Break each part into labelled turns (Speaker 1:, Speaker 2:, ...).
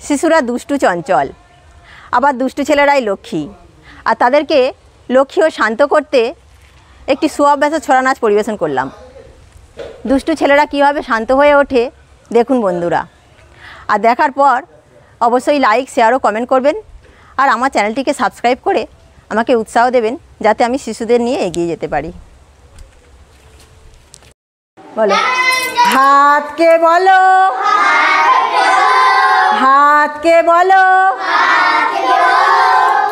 Speaker 1: শিশুরা দুষ্টু চঞ্চল, আবার দুষ্টু ছেলেরাই লক্ষ্মী। আর তাদেরকে লক্ষ্মী ও শান্ত করতে একটি সুঅভ্যাসের ছড়া নাচ পরিবেশন করলাম। দুষ্টু ছেলেরা কীভাবে শান্ত হয়ে ওঠে দেখুন বন্ধুরা। আর দেখার পর অবশ্যই লাইক, শেয়ার ও কমেন্ট করবেন। আর আমার চ্যানেলটিকে সাবস্ক্রাইব করে আমাকে উৎসাহ দেবেন, যাতে আমি শিশুদের নিয়ে এগিয়ে যেতে পারি। বলো, হাতকে বলো, হাতকে বলো,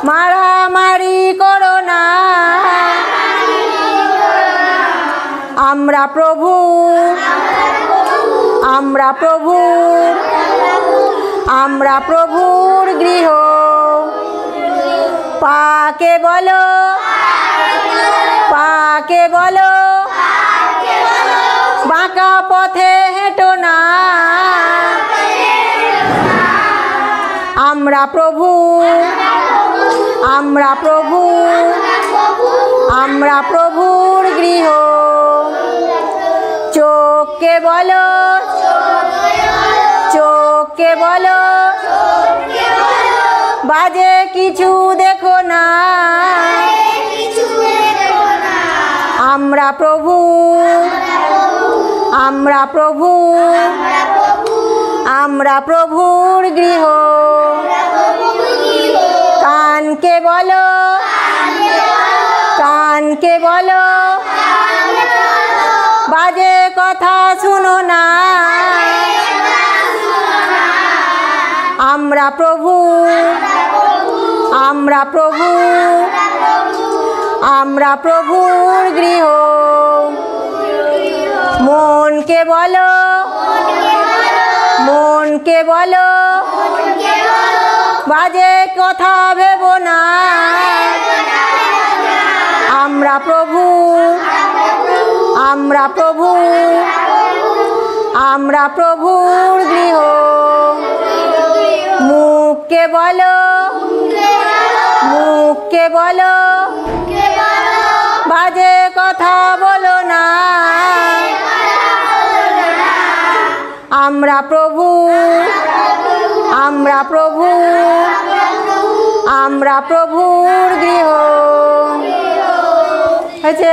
Speaker 1: মারামারি করো না, আমরা প্রভু, আমরা প্রভু, আমরা প্রভুর গৃহ। পাকে বলো, পাকে বলো, বাঁকা পথে হেঁটো না, আমরা প্রভু, আমরা প্রভু, আমরা প্রভুর গৃহ। চোখকে বলো, চোখকে বলো, বাজে কিছু দেখো না, আমরা প্রভু, আমরা প্রভু, আমরা প্রভুর গৃহ। কানকে বলো, কানকে বলো, বাজে কথা শুনো না, আমরা প্রভু, আমরা প্রভু, আমরা প্রভুর গৃহ। মনকে বলো, মনকে বলো, বাজে কথা ভেবো না, আমরা প্রভু, আমরা প্রভু, আমরা প্রভুর গৃহ। মুখকে বলো, মুখকে বলো, বাজে কথা বলো না, আমরা প্রভু, আমরা প্রভু, আমরা প্রভুর গৃহ। হয়েছে?